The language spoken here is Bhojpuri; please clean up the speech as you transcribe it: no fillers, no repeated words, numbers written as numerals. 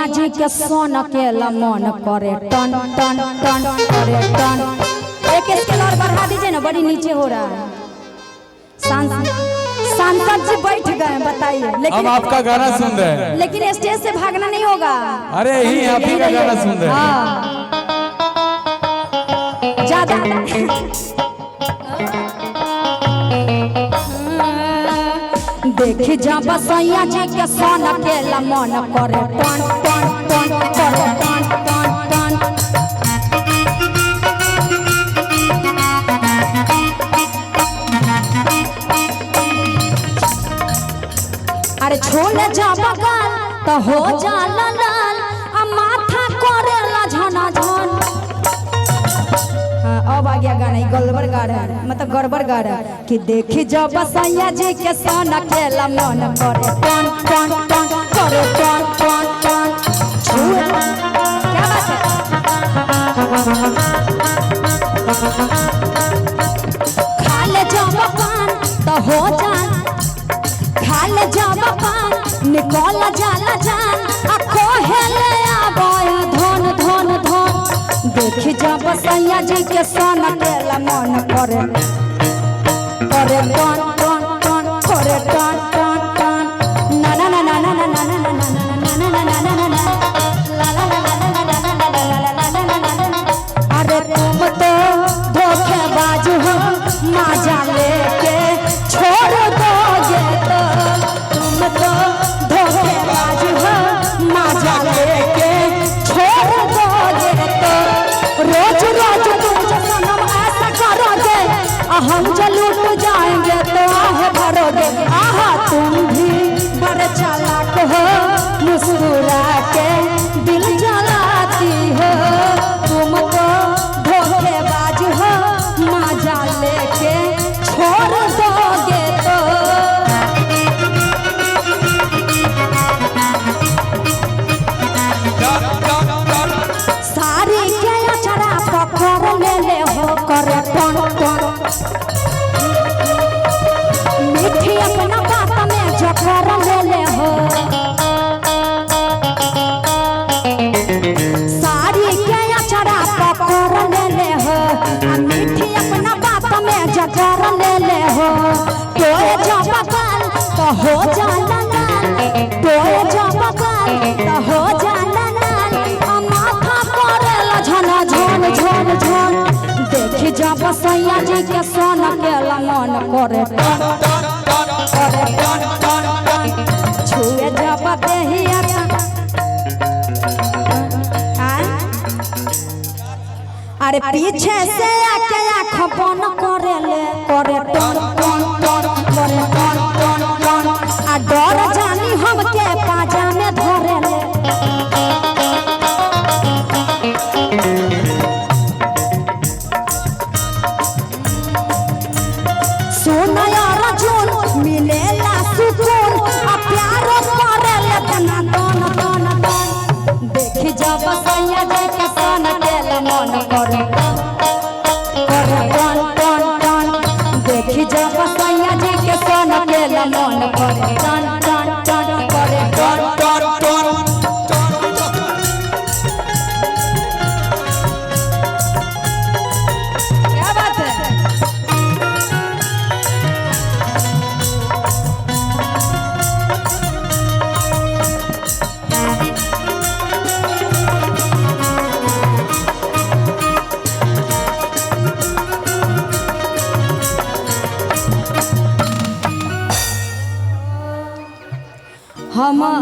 जी के सोन के मन करे टन टन टन करे टन। एक स्केल और बढ़ा दीजिए ना, बड़ी नीचे हो रहा है। सांसद जी बैठ गए, बताइए। लेकिन हम आपका गाना सुन रहे हैं, लेकिन स्टेज से भागना नहीं होगा। अरे यही आप ही का गाना सुन रहे हैं। ज्यादा देखी जा बसैया जी के सोन के मन करे टन टन टन करे टन टन टन। अरे छोड़ जा बगाल तो हो जा लाल, आ माथा करेला झना झन। हाँ, अब आ गया गाना, गड़बड़ गा रहा है, मतलब गड़बड़ गा रहा है कि देखी जब बसैया जी के सोन खेला मन करे टन टन टन करे टन टन टन। क्या बात है? खा ले जब पान तो हो जा, खा ले जब पान निकल जाला जान, आ कोहेले आबय धन धन धन। देखी जब बसैया जी के सोन केला मन करे करे टन टन टन करे टन टन टन। ना ना ना ना ना ना ना ना ना ना ना ना ना ना ला ला ला ला ला ला ला ला ला। अरे तुम तो धोखेबाज हो, मजा लेके छोड़ दोगे तो। तुम तो धोखेबाज हो, मजा लेके छोड़ दोगे तो। रोज रोज तुम जो सनम ऐसा करोगे, हम जो लूट जाएंगे तो आह भरोगे। आहा तुम भी बड़े चालाक हो, मुस्कुरा के दिल जलाती हो। तुम तो धोखेबाज हो, मजा लेके छोड़ दोगे तो। सारी के अचरा पकड़ ले हो करे टन टन। मीठी अपना बात में जकर ले हो। सारी के अचरा पकड़ ले हो, मीठी अपना बात में जकर ले हो। तोए जब बगाल तो हो जा लाल, तोए जब बगाल तो हो जा लाल, आ माथा करेला झना झन झन झन। देखी जा बसैया जी के सोन केला मन करे टन करे टन टन टन। छुए जब देहिया अरे पीछे से आके आँख बन करेले करे टन टन टन करे टन टन टन। आ डर जानी हमके पाजा में धरेले। सुन यार जुन मिलेला सुकून, आ प्यार करेले तना टन टन टन। देखी जब बसैया जी के सोन केला मन करे करे टन टन टन। देखी जब बसैया जी के सोन केला मन करे टन टन टन करे टन टन टन। क्या बात है? हम